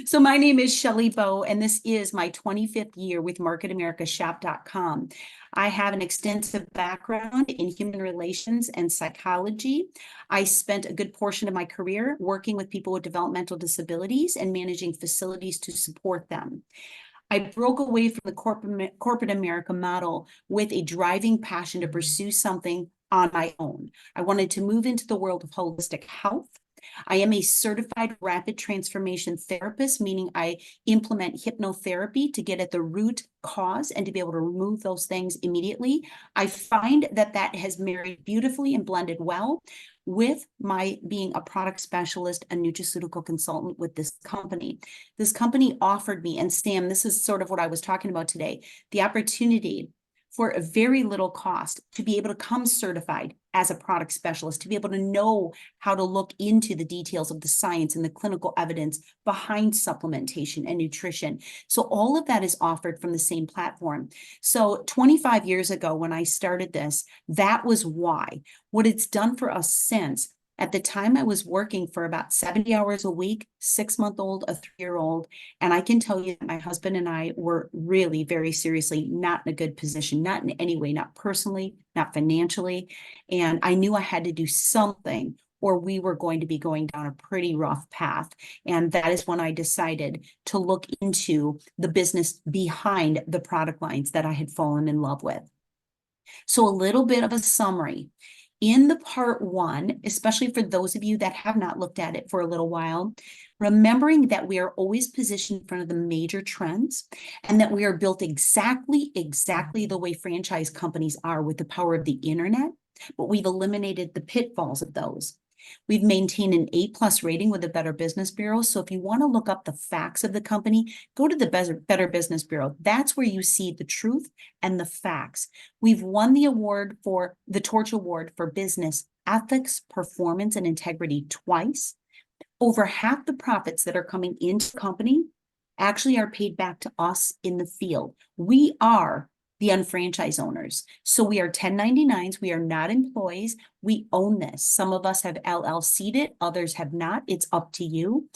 So my name is Chele Boe, and this is my 25th year with MarketAmericaShop.com. I have an extensive background in human relations and psychology. I spent a good portion of my career working with people with developmental disabilities and managing facilities to support them. I broke away from the corporate America model with a driving passion to pursue something on my own. I wanted to move into the world of holistic health. I am a certified rapid transformation therapist, meaning I implement hypnotherapy to get at the root cause and to be able to remove those things immediately. I find that that has married beautifully and blended well with my being a product specialist, a nutraceutical consultant with this company. This company offered me, and Sam, this is sort of what I was talking about today, the opportunity for a very little cost to be able to come certified as a product specialist, to be able to know how to look into the details of the science and the clinical evidence behind supplementation and nutrition. So all of that is offered from the same platform. So 25 years ago, when I started this, that was why. What it's done for us since, at the time I was working for about 70 hours a week, 6-month-old, a 3-year-old. And I can tell you that my husband and I were really very seriously not in a good position, not in any way, not personally, not financially. And I knew I had to do something or we were going to be going down a pretty rough path. And that is when I decided to look into the business behind the product lines that I had fallen in love with. So a little bit of a summary. In the part one, especially for those of you that have not looked at it for a little while, remembering that we are always positioned in front of the major trends and that we are built exactly the way franchise companies are with the power of the internet, but we've eliminated the pitfalls of those. We've maintained an A+ rating with the Better Business Bureau. So if you want to look up the facts of the company, go to the Better Business Bureau. That's where you see the truth and the facts. We've won the award for the Torch Award for Business Ethics, Performance, and Integrity twice. Over half the profits that are coming into the company actually are paid back to us in the field. We are the unfranchised owners. So we are 1099s. We are not employees. We own this. Some of us have LLC'd it. Others have not. It's up to you.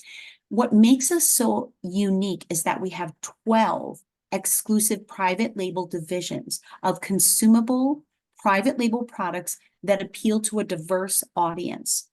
What makes us so unique is that we have 12 exclusive private label divisions of consumable private label products that appeal to a diverse audience.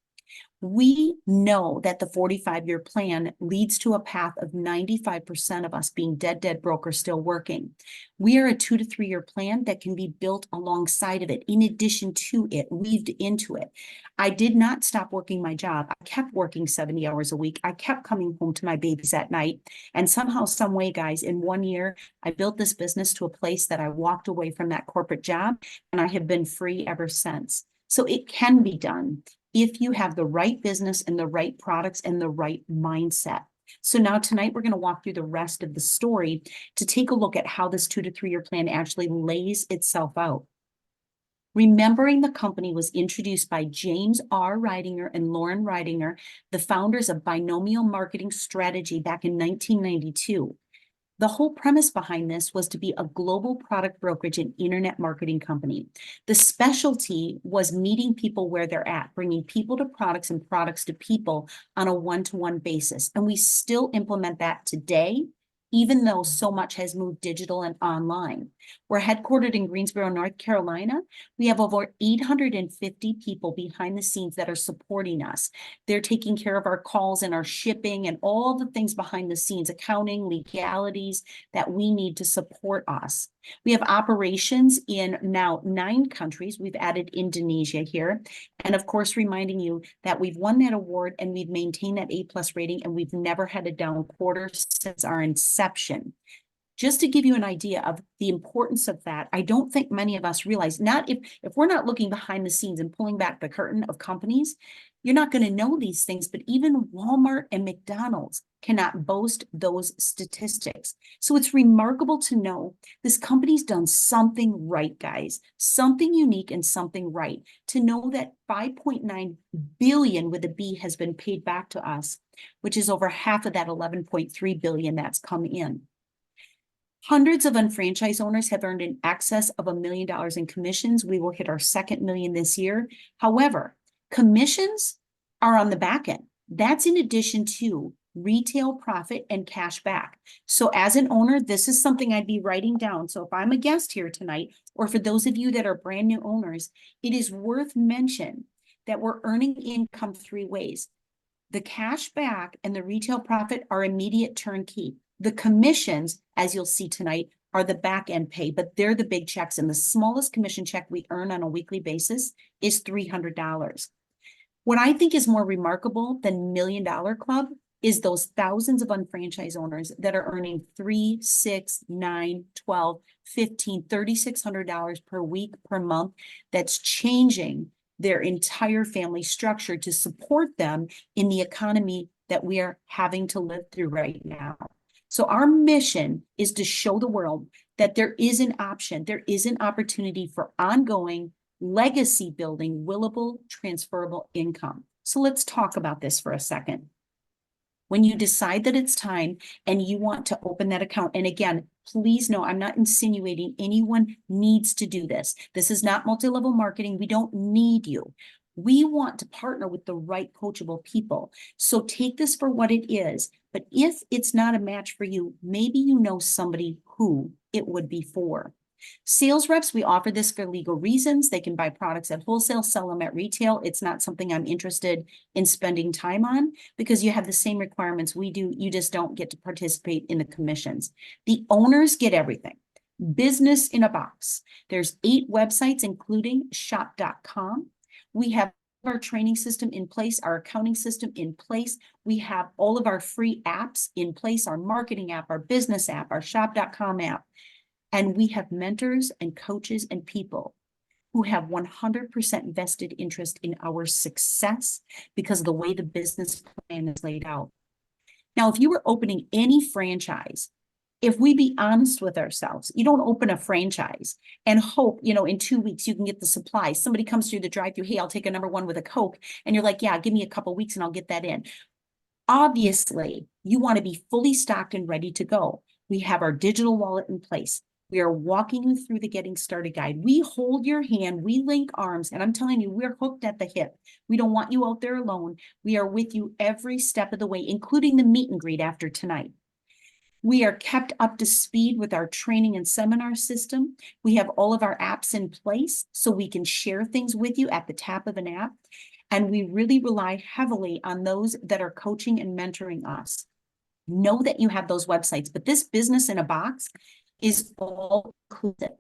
We know that the 45-year plan leads to a path of 95% of us being dead broke or still working. We are a 2 to 3 year plan that can be built alongside of it, in addition to it, weaved into it. I did not stop working my job. I kept working 70 hours a week. I kept coming home to my babies at night. And somehow, some way, guys, in 1 year, I built this business to a place that I walked away from that corporate job, and I have been free ever since. So it can be done if you have the right business and the right products and the right mindset. So now tonight, we're going to walk through the rest of the story to take a look at how this 2 to 3 year plan actually lays itself out. Remembering the company was introduced by James R. Ridinger and Lauren Ridinger, the founders of Binomial Marketing Strategy back in 1992. The whole premise behind this was to be a global product brokerage and internet marketing company. The specialty was meeting people where they're at, bringing people to products and products to people on a one-to-one basis. And we still implement that today, even though so much has moved digital and online. We're headquartered in Greensboro, North Carolina. We have over 850 people behind the scenes that are supporting us. They're taking care of our calls and our shipping and all the things behind the scenes, accounting, legalities that we need to support us. We have operations in now 9 countries. We've added Indonesia here. And of course, reminding you that we've won that award and we've maintained that A+ rating, and we've never had a down quarter since our inception. Just to give you an idea of the importance of that, I don't think many of us realize, not if we're not looking behind the scenes and pulling back the curtain of companies, you're not going to know these things, but even Walmart and McDonald's cannot boast those statistics. So it's remarkable to know this company's done something right, guys, something unique and something right. To know that 5.9 billion with a B has been paid back to us, which is over half of that 11.3 billion that's come in. Hundreds of unfranchised owners have earned in excess of $1 million in commissions. We will hit our 2nd million this year. However, commissions are on the back end. That's in addition to retail profit, and cash back. So as an owner, this is something I'd be writing down. So if I'm a guest here tonight, or for those of you that are brand new owners, it is worth mention that we're earning income three ways. The cash back and the retail profit are immediate turnkey. The commissions, as you'll see tonight, are the back end pay, but they're the big checks. And the smallest commission check we earn on a weekly basis is $300. What I think is more remarkable than $1 Million Club is those thousands of unfranchised owners that are earning $3, $6, $9, $12, $15, $3,600 per week, per month. That's changing their entire family structure to support them in the economy that we are having to live through right now. So our mission is to show the world that there is an option, there is an opportunity for ongoing legacy building, willable, transferable income. So let's talk about this for a second. When you decide that it's time and you want to open that account, and again, please know, I'm not insinuating anyone needs to do this. This is not multi-level marketing. We don't need you. We want to partner with the right coachable people. So take this for what it is. But if it's not a match for you, maybe you know somebody who it would be for. Sales reps, we offer this for legal reasons. They can buy products at wholesale, sell them at retail. It's not something I'm interested in spending time on because you have the same requirements we do. You just don't get to participate in the commissions. The owners get everything. Business in a box. There's 8 websites, including shop.com. We have our training system in place, our accounting system in place. We have all of our free apps in place, our marketing app, our business app, our shop.com app. And we have mentors and coaches and people who have 100% vested interest in our success because of the way the business plan is laid out. Now, if you were opening any franchise, if we be honest with ourselves, you don't open a franchise and hope, in 2 weeks you can get the supplies. Somebody comes through the drive-thru, hey, I'll take a number 1 with a Coke. And you're like, yeah, give me a couple weeks and I'll get that in. Obviously, you want to be fully stocked and ready to go. We have our digital wallet in place. We are walking you through the Getting Started Guide. We hold your hand, we link arms, and I'm telling you, we're hooked at the hip. We don't want you out there alone. We are with you every step of the way, including the meet and greet after tonight. We are kept up to speed with our training and seminar system. We have all of our apps in place so we can share things with you at the tap of an app. And we really rely heavily on those that are coaching and mentoring us. Know that you have those websites, but this business in a box is all inclusive.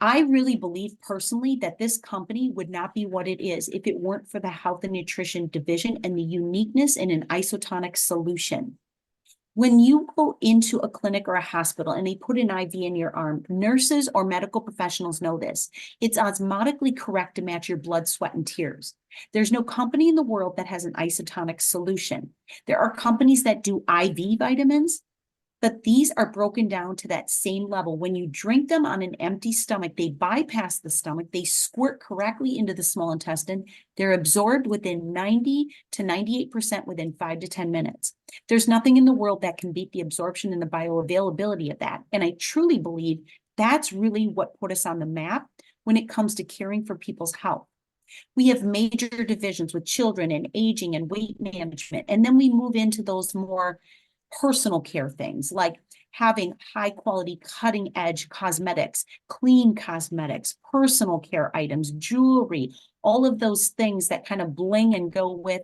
I really believe personally that this company would not be what it is if it weren't for the health and nutrition division and the uniqueness in an isotonic solution. When you go into a clinic or a hospital and they put an IV in your arm, nurses or medical professionals know this. It's osmotically correct to match your blood, sweat, and tears. There's no company in the world that has an isotonic solution. There are companies that do IV vitamins, but these are broken down to that same level. When you drink them on an empty stomach, they bypass the stomach, they squirt correctly into the small intestine. They're absorbed within 90 to 98% within 5 to 10 minutes. There's nothing in the world that can beat the absorption and the bioavailability of that. And I truly believe that's really what put us on the map when it comes to caring for people's health. We have major divisions with children and aging and weight management. And then we move into those more personal care things like having high quality, cutting edge cosmetics, clean cosmetics, personal care items, jewelry, all of those things that kind of bling and go with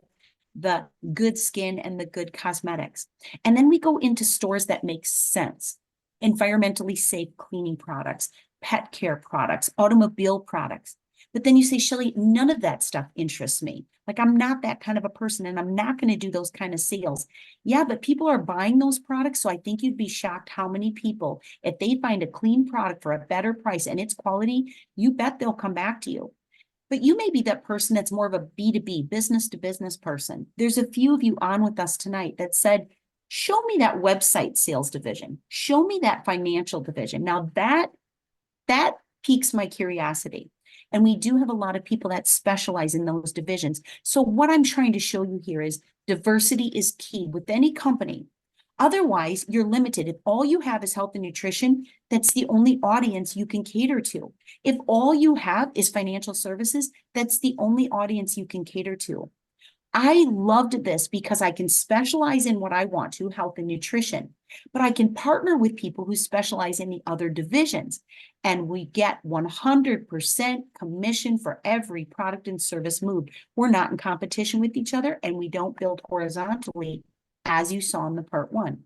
the good skin and the good cosmetics. And then we go into stores that make sense. Environmentally safe cleaning products, pet care products, automobile products. But then you say, Chele, none of that stuff interests me. Like, I'm not that kind of a person and I'm not going to do those kind of sales. Yeah, but people are buying those products. So I think you'd be shocked how many people, if they find a clean product for a better price and its quality, you bet they'll come back to you. But you may be that person that's more of a B2B, business to business person. There's a few of you on with us tonight that said, show me that website sales division. Show me that financial division. Now that piques my curiosity. And we do have a lot of people that specialize in those divisions. So what I'm trying to show you here is diversity is key with any company. Otherwise, you're limited. If all you have is health and nutrition, that's the only audience you can cater to. If all you have is financial services, that's the only audience you can cater to. I loved this because I can specialize in what I want to, health and nutrition, but I can partner with people who specialize in the other divisions. And we get 100% commission for every product and service moved. We're not in competition with each other, and we don't build horizontally, as you saw in the part one.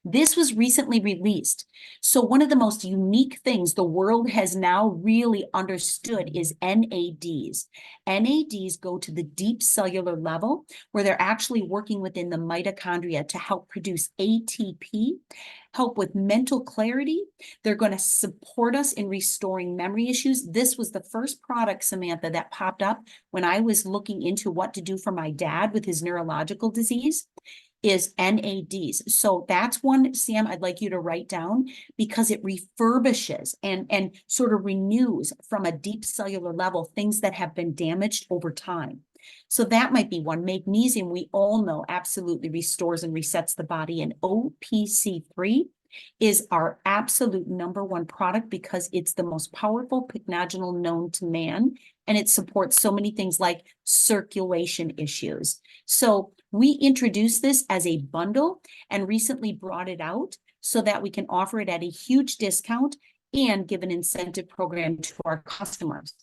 This was recently released. So one of the most unique things the world has now really understood is NADs. NADs go to the deep cellular level where they're actually working within the mitochondria to help produce ATP, help with mental clarity. They're going to support us in restoring memory issues. This was the first product, Samantha, that popped up when I was looking into what to do for my dad with his neurological disease. Is NADs. So that's one, Sam, I'd like you to write down because it refurbishes and sort of renews from a deep cellular level things that have been damaged over time. So that might be one. Magnesium, we all know, absolutely restores and resets the body. And OPC3 is our absolute number one product because it's the most powerful pycnogenol known to man. And it supports so many things like circulation issues. So we introduced this as a bundle and recently brought it out so that we can offer it at a huge discount and give an incentive program to our customers.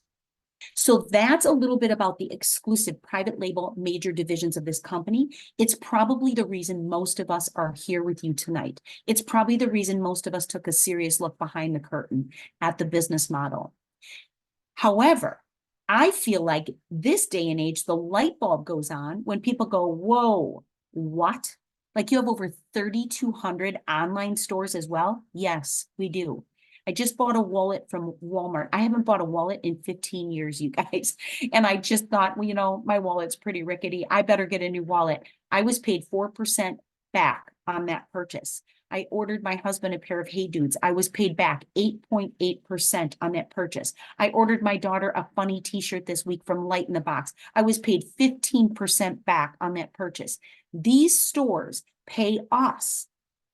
So that's a little bit about the exclusive private label major divisions of this company. It's probably the reason most of us are here with you tonight. It's probably the reason most of us took a serious look behind the curtain at the business model. However, I feel like this day and age, the light bulb goes on when people go, whoa, what? Like you have over 3,200 online stores as well? Yes, we do. I just bought a wallet from Walmart. I haven't bought a wallet in 15 years, you guys. And I just thought, well, you know, my wallet's pretty rickety. I better get a new wallet. I was paid 4% back on that purchase. I ordered my husband a pair of Hey Dudes. I was paid back 8.8% on that purchase. I ordered my daughter a funny t-shirt this week from Light in the Box. I was paid 15% back on that purchase. These stores pay us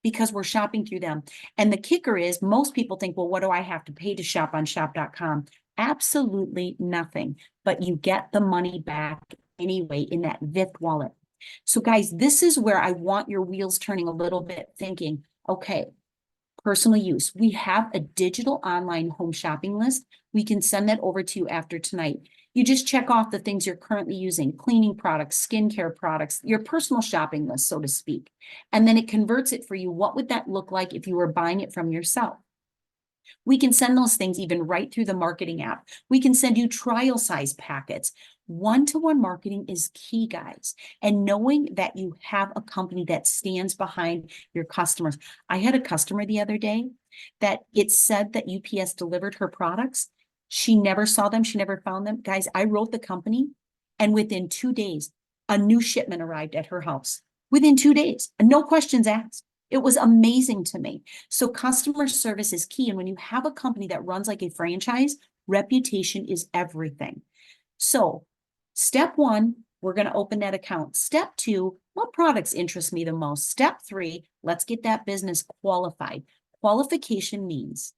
because we're shopping through them. And the kicker is most people think, well, what do I have to pay to shop on shop.com? Absolutely nothing, but you get the money back anyway in that VIF wallet. So guys, this is where I want your wheels turning a little bit thinking, okay, personal use. We have a digital online home shopping list. We can send that over to you after tonight. You just check off the things you're currently using, cleaning products, skincare products, your personal shopping list, so to speak. And then it converts it for you. What would that look like if you were buying it from yourself? We can send those things even right through the marketing app. We can send you trial size packets. One-to-one marketing is key, guys. And knowing that you have a company that stands behind your customers. I had a customer the other day that it said that UPS delivered her products. She never saw them. She never found them. Guys, I wrote the company, and within 2 days, a new shipment arrived at her house. Within 2 days, and no questions asked. It was amazing to me. So customer service is key. And when you have a company that runs like a franchise, reputation is everything. So step one, we're going to open that account. Step two, what products interest me the most? Step three, let's get that business qualified. Qualification means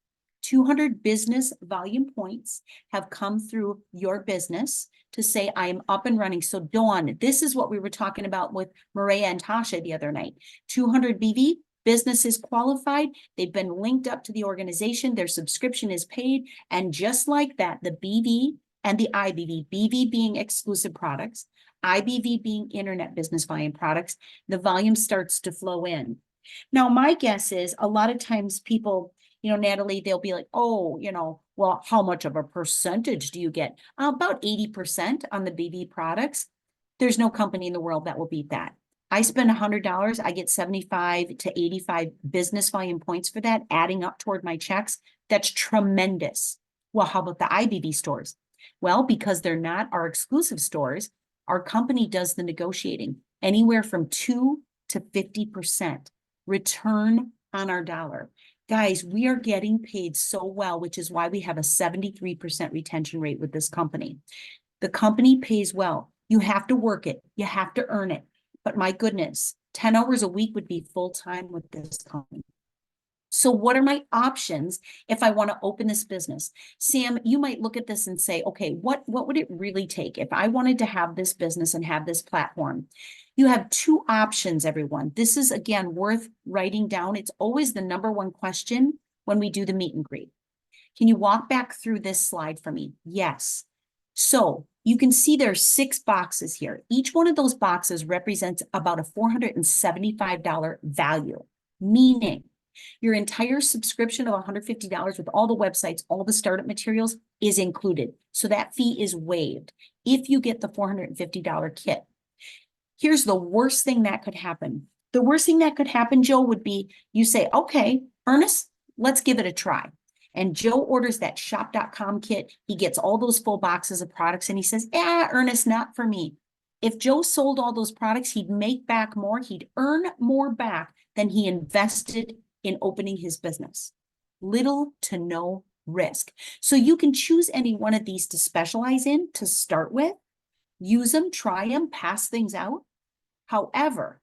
200 business volume points have come through your business to say, I am up and running. So Dawn, this is what we were talking about with Maria and Tasha the other night. 200 BV, business is qualified. They've been linked up to the organization. Their subscription is paid. And just like that, the BV and the IBV, BV being exclusive products, IBV being internet business volume products, the volume starts to flow in. Now, my guess is a lot of times people, you know, Natalie, they'll be like, oh, you know, well, how much of a percentage do you get? About 80% on the BV products. There's no company in the world that will beat that. I spend $100, I get 75 to 85 business volume points for that, adding up toward my checks. That's tremendous. Well, how about the IBV stores? Well, because they're not our exclusive stores, our company does the negotiating anywhere from 2 to 50% return on our dollar. Guys, we are getting paid so well, which is why we have a 73% retention rate with this company. The company pays well. You have to work it. You have to earn it. But my goodness, 10 hours a week would be full-time with this company. So what are my options if I want to open this business? Sam, you might look at this and say, okay, what would it really take if I wanted to have this business and have this platform? You have two options, everyone. This is, again, worth writing down. It's always the number one question when we do the meet and greet. Can you walk back through this slide for me? Yes. So you can see there's 6 boxes here. Each one of those boxes represents about a $475 value, meaning your entire subscription of $150 with all the websites, all the startup materials is included. So that fee is waived if you get the $450 kit. Here's the worst thing that could happen. The worst thing that could happen, Joe, would be you say, okay, Ernest, let's give it a try. And Joe orders that shop.com kit. He gets all those full boxes of products and he says, Ernest, not for me. If Joe sold all those products, he'd make back more. He'd earn more back than he invested in opening his business. Little to no risk. So you can choose any one of these to specialize in to start with. Use them, try them, pass things out. However,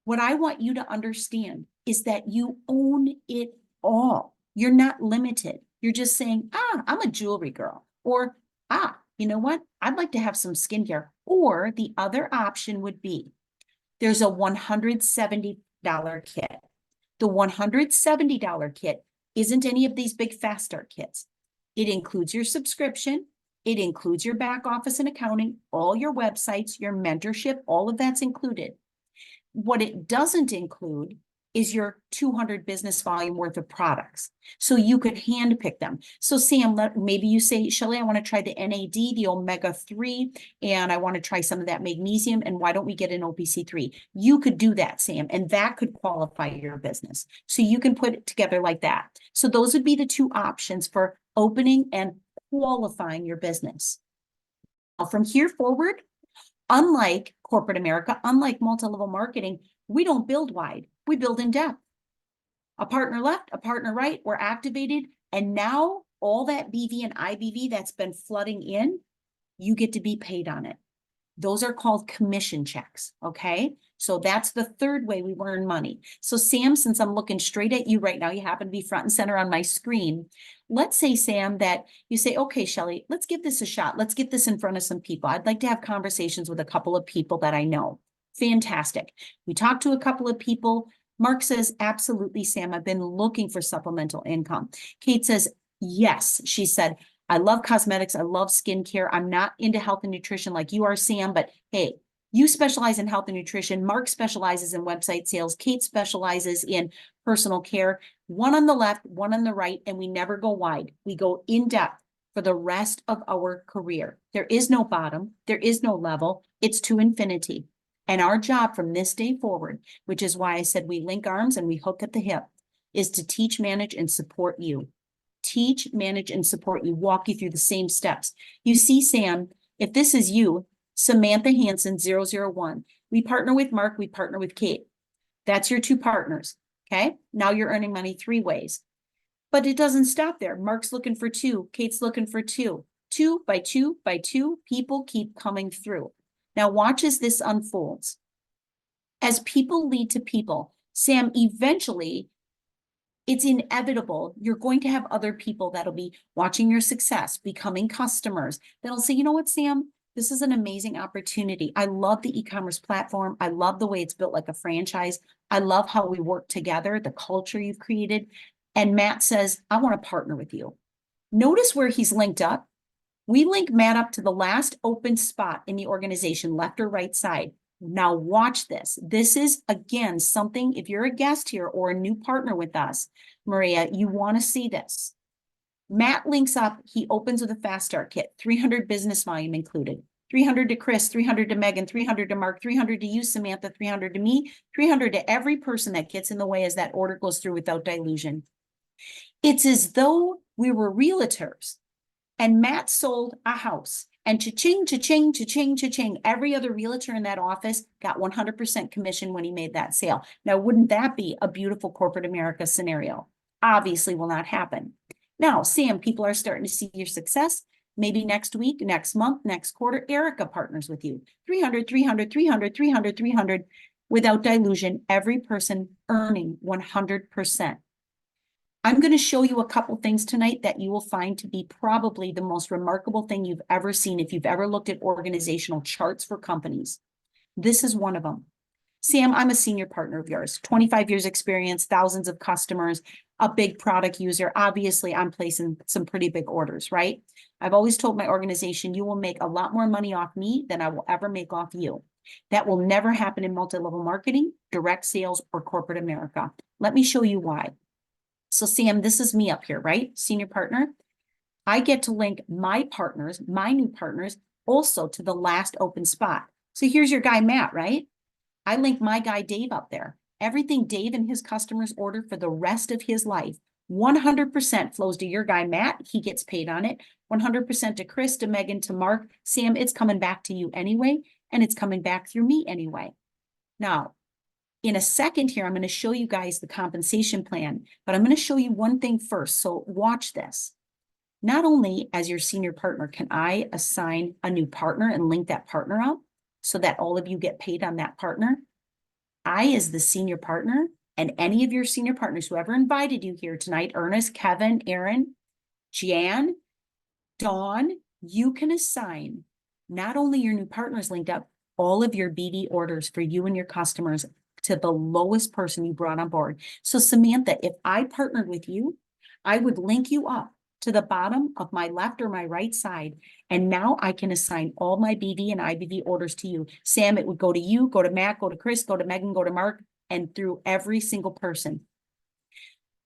what I want you to understand is that you own it all. You're not limited. You're just saying, I'm a jewelry girl. Or, you know what? I'd like to have some skincare. Or the other option would be, there's a $170 kit. The $170 kit isn't any of these big fast start kits. It includes your subscription. It includes your back office and accounting, all your websites, your mentorship, all of that's included. What it doesn't include is your 200 business volume worth of products. So you could handpick them. So Sam, maybe you say, Chele, I want to try the NAD, the omega-3, and I want to try some of that magnesium, and why don't we get an OPC3? You could do that, Sam, and that could qualify your business. So you can put it together like that. So those would be the two options for opening and qualifying your business. Now, from here forward, unlike corporate America, unlike multi-level marketing, we don't build wide, we build in depth. A partner left, a partner right, we're activated, and now all that BV and IBV that's been flooding in, you get to be paid on it. Those are called commission checks, okay? So that's the third way we earn money. So Sam, since I'm looking straight at you right now, you happen to be front and center on my screen. Let's say, Sam, that you say, okay, Chele, let's give this a shot. Let's get this in front of some people. I'd like to have conversations with a couple of people that I know. Fantastic. We talked to a couple of people. Mark says, absolutely, Sam, I've been looking for supplemental income. Kate says, yes, she said, I love cosmetics. I love skincare. I'm not into health and nutrition like you are, Sam, but hey, you specialize in health and nutrition. Mark specializes in website sales. Kate specializes in personal care. One on the left, one on the right, and we never go wide. We go in depth for the rest of our career. There is no bottom. There is no level. It's to infinity. And our job from this day forward, which is why I said we link arms and we hook at the hip, is to teach, manage, and support you. Teach, manage, and support you, walk you through the same steps. You see, Sam, if this is you, Samantha Hansen 001, we partner with Mark, we partner with Kate. That's your two partners, okay? Now you're earning money 3 ways. But it doesn't stop there. Mark's looking for 2, Kate's looking for 2. 2 by 2 by 2, people keep coming through. Now watch as this unfolds. As people lead to people, Sam, eventually, it's inevitable. You're going to have other people that'll be watching your success, becoming customers, that'll say, you know what, Sam, this is an amazing opportunity. I love the e-commerce platform. I love the way it's built like a franchise. I love how we work together, the culture you've created. And Matt says, I want to partner with you. Notice where he's linked up. We link Matt up to the last open spot in the organization, left or right side. Now watch this. This is, again, something, if you're a guest here or a new partner with us, Maria, you want to see this. Matt links up. He opens with a fast start kit, 300 business volume included. 300 to Chris, 300 to Megan, 300 to Mark, 300 to you, Samantha, 300 to me, 300 to every person that gets in the way as that order goes through without dilution. It's as though we were realtors and Matt sold a house. And cha-ching, cha-ching, cha-ching, cha-ching. Every other realtor in that office got 100% commission when he made that sale. Now, wouldn't that be a beautiful corporate America scenario? Obviously will not happen. Now, Sam, people are starting to see your success. Maybe next week, next month, next quarter, Erica partners with you. 300, 300, 300, 300, 300. without dilution, every person earning 100%. I'm going to show you a couple things tonight that you will find to be probably the most remarkable thing you've ever seen if you've ever looked at organizational charts for companies. This is one of them. Sam, I'm a senior partner of yours, 25 years experience, thousands of customers, a big product user. Obviously, I'm placing some pretty big orders, right? I've always told my organization, you will make a lot more money off me than I will ever make off you. That will never happen in multi-level marketing, direct sales, or corporate America. Let me show you why. So Sam, this is me up here, right? Senior partner. I get to link my partners, my new partners, also to the last open spot. So here's your guy, Matt, right? I link my guy, Dave, up there. Everything Dave and his customers order for the rest of his life, 100% flows to your guy, Matt. He gets paid on it. 100% to Chris, to Megan, to Mark. Sam, it's coming back to you anyway, and it's coming back through me anyway. Now, in a second here, I'm going to show you guys the compensation plan, but I'm going to show you one thing first. So watch this. Not only as your senior partner can I assign a new partner and link that partner up so that all of you get paid on that partner, I, as the senior partner, and any of your senior partners, whoever invited you here tonight, Ernest, Kevin, Aaron, Jan, Dawn, you can assign not only your new partners linked up, all of your BD orders for you and your customers to the lowest person you brought on board. So Samantha, if I partnered with you, I would link you up to the bottom of my left or my right side. And now I can assign all my BD and IBD orders to you. Sam, it would go to you, go to Matt, go to Chris, go to Megan, go to Mark, and through every single person.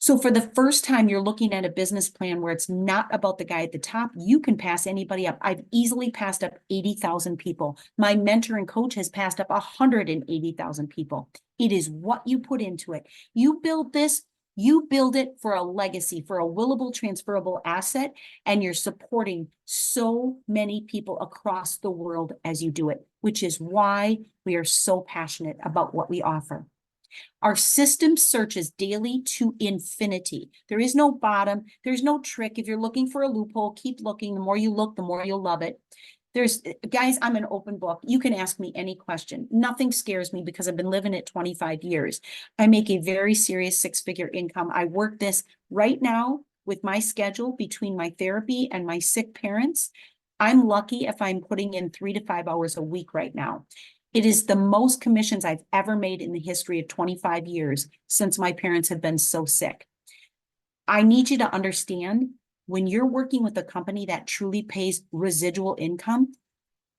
So for the first time, you're looking at a business plan where it's not about the guy at the top. You can pass anybody up. I've easily passed up 80,000 people. My mentor and coach has passed up 180,000 people. It is what you put into it. You build this, you build it for a legacy, for a willable, transferable asset, and you're supporting so many people across the world as you do it, which is why we are so passionate about what we offer. Our system searches daily to infinity. There is no bottom. There's no trick. If you're looking for a loophole, keep looking. The more you look, the more you'll love it. Guys, I'm an open book. You can ask me any question. Nothing scares me because I've been living it 25 years. I make a very serious six-figure income. I work this right now with my schedule between my therapy and my sick parents. I'm lucky if I'm putting in 3 to 5 hours a week right now. It is the most commissions I've ever made in the history of 25 years since my parents have been so sick. I need you to understand, when you're working with a company that truly pays residual income,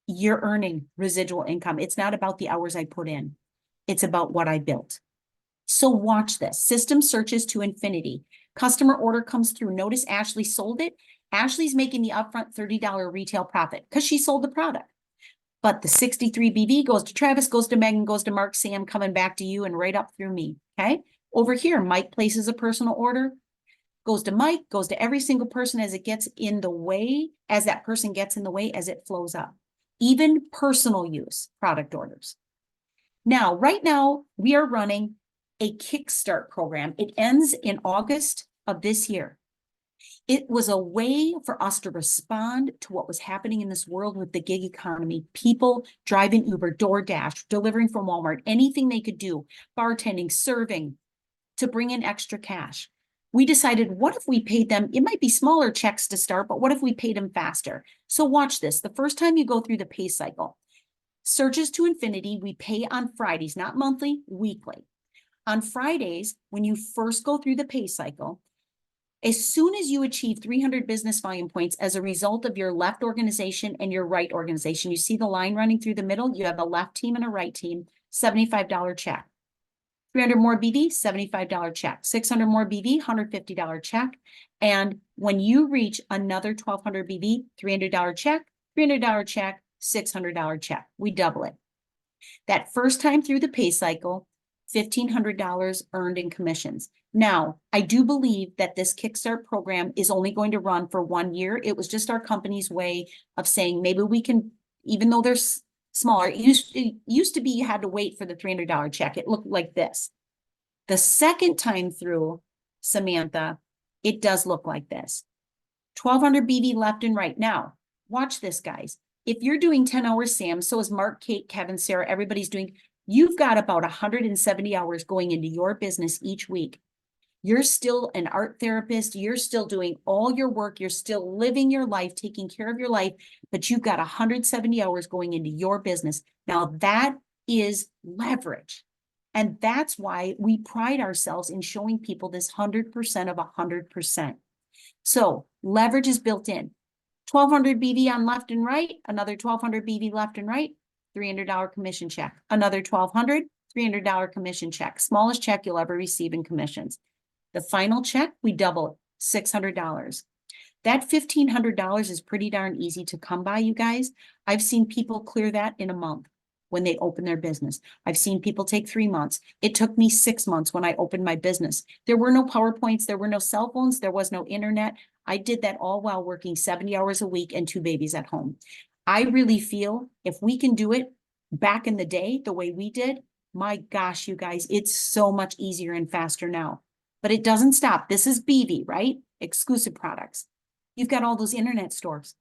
you're earning residual income. It's not about the hours I put in. It's about what I built. So watch this. System searches to infinity. Customer order comes through. Notice Ashley sold it. Ashley's making the upfront $30 retail profit because she sold the product. But the 63 BV goes to Travis, goes to Megan, goes to Mark, Sam, coming back to you and right up through me, okay? Over here, Mike places a personal order, goes to Mike, goes to every single person as it gets in the way, as that person gets in the way, as it flows up. Even personal use product orders. Now, right now, we are running a Kickstart program. It ends in August of this year. It was a way for us to respond to what was happening in this world with the gig economy. People driving Uber, DoorDash, delivering from Walmart, anything they could do, bartending, serving, to bring in extra cash. We decided, what if we paid them? It might be smaller checks to start, but what if we paid them faster? So watch this. The first time you go through the pay cycle, searches to infinity, we pay on Fridays, not monthly, weekly. On Fridays, when you first go through the pay cycle, as soon as you achieve 300 business volume points as a result of your left organization and your right organization, you see the line running through the middle, you have a left team and a right team, $75 check. 300 more BV, $75 check. 600 more BV, $150 check. And when you reach another 1,200 BV, $300 check, $300 check, $600 check. We double it. That first time through the pay cycle, $1,500 earned in commissions. Now, I do believe that this Kickstart program is only going to run for 1 year. It was just our company's way of saying, maybe we can, even though they're smaller, it used to be you had to wait for the $300 check. It looked like this. The second time through, Samantha, it does look like this. 1,200 BV left and right. Now, watch this, guys. If you're doing 10 hours, Sam, so is Mark, Kate, Kevin, Sarah, everybody's doing, You've got about 170 hours going into your business each week. You're still an art therapist. You're still doing all your work. You're still living your life, taking care of your life, but you've got 170 hours going into your business. Now that is leverage. And that's why we pride ourselves in showing people this 100% of 100%. So leverage is built in. 1,200 BV on left and right, another 1,200 BV left and right, $300 commission check, another 1,200, $300 commission check, smallest check you'll ever receive in commissions. The final check, we double it, $600. That $1,500 is pretty darn easy to come by, you guys. I've seen people clear that in a month when they open their business. I've seen people take 3 months. It took me 6 months when I opened my business. There were no PowerPoints, there were no cell phones, there was no internet. I did that all while working 70 hours a week and 2 babies at home. I really feel if we can do it back in the day, the way we did, my gosh, you guys, it's so much easier and faster now. But it doesn't stop. This is BV, right? Exclusive products. You've got all those internet stores.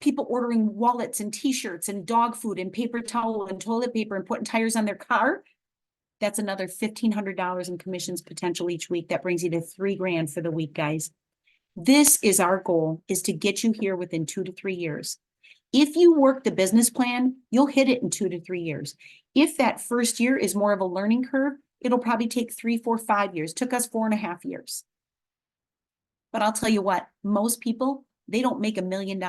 People ordering wallets and t-shirts and dog food and paper towel and toilet paper and putting tires on their car. That's another $1,500 in commissions potential each week. That brings you to $3,000 for the week, guys. This is our goal, is to get you here within 2 to 3 years. If you work the business plan, you'll hit it in 2 to 3 years. If that first year is more of a learning curve, it'll probably take 3, 4, 5 years. It took us 4.5 years. But I'll tell you what, most people, they don't make $1 million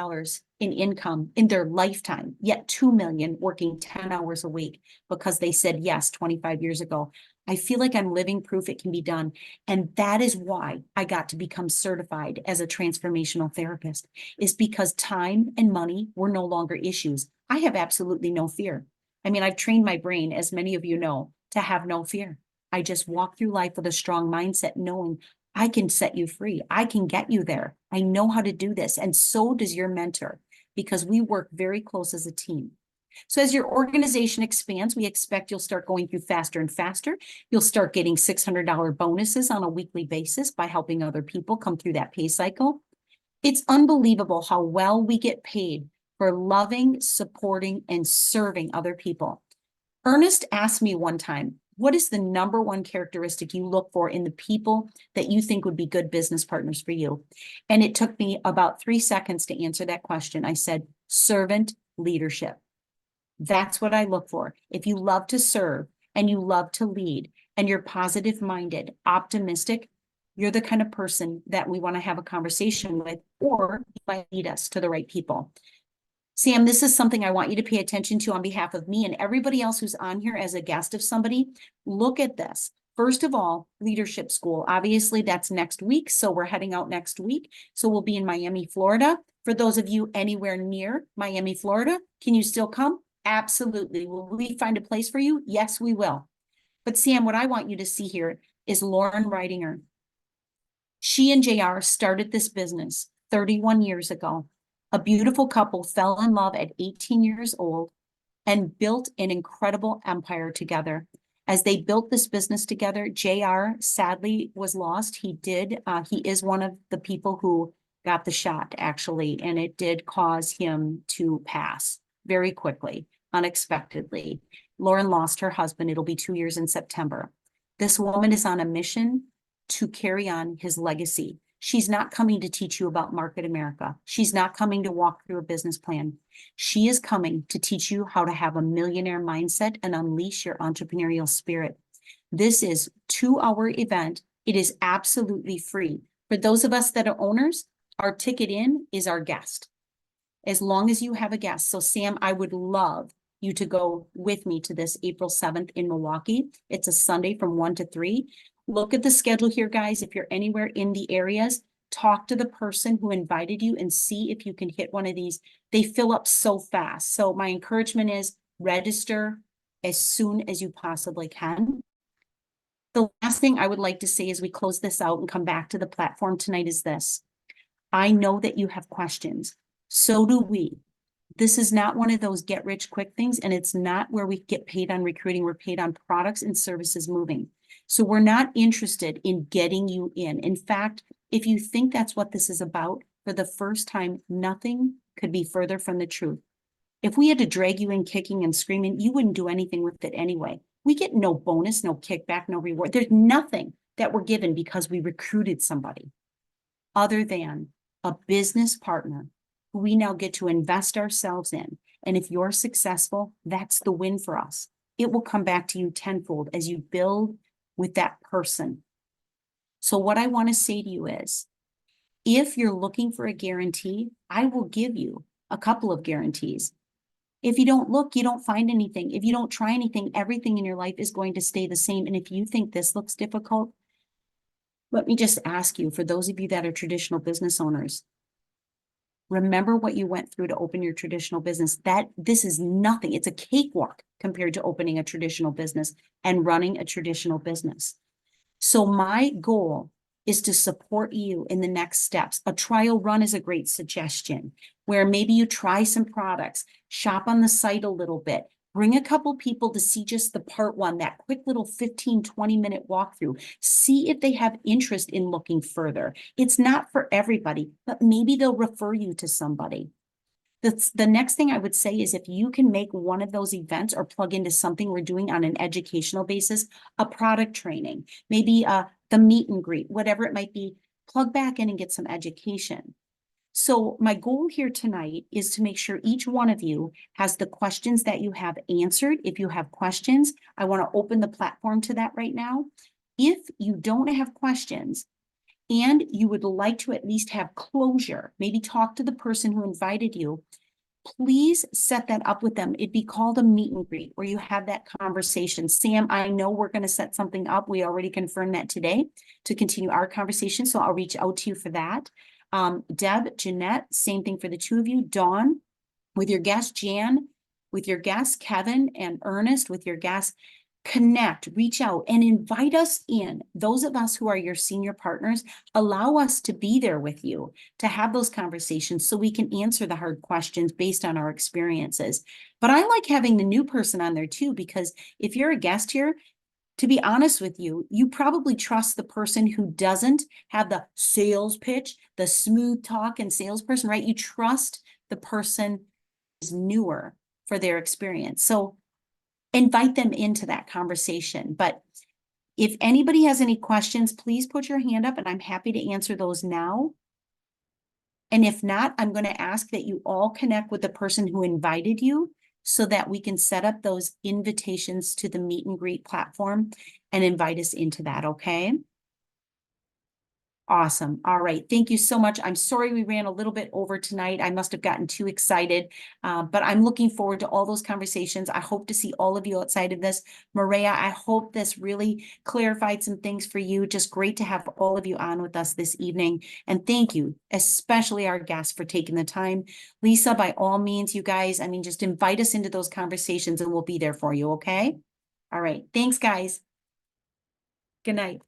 in income in their lifetime, yet 2 million working 10 hours a week because they said yes 25 years ago. I feel like I'm living proof it can be done. And that is why I got to become certified as a transformational therapist, is because time and money were no longer issues. I have absolutely no fear. I mean, I've trained my brain, as many of you know, to have no fear. I just walk through life with a strong mindset, knowing I can set you free. I can get you there. I know how to do this. And so does your mentor, because we work very close as a team. So as your organization expands, we expect you'll start going through faster and faster. You'll start getting $600 bonuses on a weekly basis by helping other people come through that pay cycle. It's unbelievable how well we get paid for loving, supporting, and serving other people. Ernest asked me one time, what is the number one characteristic you look for in the people that you think would be good business partners for you? And it took me about 3 seconds to answer that question. I said, servant leadership. That's what I look for. If you love to serve and you love to lead and you're positive minded, optimistic, you're the kind of person that we want to have a conversation with, or you might lead us to the right people. Sam, this is something I want you to pay attention to on behalf of me and everybody else who's on here as a guest of somebody. Look at this. First of all, leadership school. Obviously, that's next week. So we're heading out next week. So we'll be in Miami, Florida. For those of you anywhere near Miami, Florida, can you still come? Absolutely. Will we find a place for you? Yes, we will. But Sam, what I want you to see here is Lauren Reidinger. She and JR started this business 31 years ago. A beautiful couple fell in love at 18 years old and built an incredible empire together. As they built this business together, JR sadly was lost. He is one of the people who got the shot, actually, and it did cause him to pass very quickly, unexpectedly. Lauren lost her husband. It'll be 2 years in September. This woman is on a mission to carry on his legacy. She's not coming to teach you about Market America. She's not coming to walk through a business plan. She is coming to teach you how to have a millionaire mindset and unleash your entrepreneurial spirit. This is a 2-hour event. It is absolutely free. For those of us that are owners, our ticket in is our guest, as long as you have a guest. So Sam, I would love you to go with me to this April 7th in Milwaukee. It's a Sunday from 1 to 3. Look at the schedule here, guys. If you're anywhere in the areas, talk to the person who invited you and see if you can hit one of these. They fill up so fast. So my encouragement is register as soon as you possibly can. The last thing I would like to say as we close this out and come back to the platform tonight is this. I know that you have questions. So do we. This is not one of those get rich quick things, and it's not where we get paid on recruiting. We're paid on products and services moving. So we're not interested in getting you in. In fact, if you think that's what this is about, for the first time, nothing could be further from the truth. If we had to drag you in kicking and screaming, you wouldn't do anything with it anyway. We get no bonus, no kickback, no reward. There's nothing that we're given because we recruited somebody other than a business partner who we now get to invest ourselves in. And if you're successful, that's the win for us. It will come back to you tenfold as you build with that person. So what I want to say to you is, if you're looking for a guarantee, I will give you a couple of guarantees. If you don't look, you don't find anything. If you don't try anything, everything in your life is going to stay the same. And if you think this looks difficult, let me just ask you, for those of you that are traditional business owners, remember what you went through to open your traditional business. This is nothing. It's a cakewalk compared to opening a traditional business and running a traditional business. So my goal is to support you in the next steps. A trial run is a great suggestion where maybe you try some products, shop on the site a little bit, bring a couple people to see just the part one, that quick little 15, 20-minute walkthrough. See if they have interest in looking further. It's not for everybody, but maybe they'll refer you to somebody. The next thing I would say is if you can make one of those events or plug into something we're doing on an educational basis, a product training, maybe the meet and greet, whatever it might be, plug back in and get some education. So my goal here tonight is to make sure each one of you has the questions that you have answered. If you have questions, I want to open the platform to that right now. If you don't have questions, and you would like to at least have closure, maybe talk to the person who invited you, please set that up with them. It'd be called a meet and greet where you have that conversation. Sam, I know we're going to set something up. We already confirmed that today to continue our conversation. So I'll reach out to you for that. Deb, Jeanette, same thing for the two of you. Dawn, with your guest, Jan, with your guest, Kevin, and Ernest, with your guest, connect, reach out, and invite us in. Those of us who are your senior partners, allow us to be there with you, to have those conversations so we can answer the hard questions based on our experiences. But I like having the new person on there too, because if you're a guest here, to be honest with you, you probably trust the person who doesn't have the sales pitch, the smooth talk and salesperson, right? You trust the person who's newer for their experience. So invite them into that conversation. But if anybody has any questions, please put your hand up and I'm happy to answer those now. And if not, I'm going to ask that you all connect with the person who invited you so that we can set up those invitations to the meet and greet platform and invite us into that, okay? Awesome. All right. Thank you so much. I'm sorry we ran a little bit over tonight. I must have gotten too excited, but I'm looking forward to all those conversations. I hope to see all of you outside of this. Maria, I hope this really clarified some things for you. Just great to have all of you on with us this evening. And thank you, especially our guests, for taking the time. Lisa, by all means, you guys, I mean, just invite us into those conversations and we'll be there for you. Okay. All right. Thanks, guys. Good night.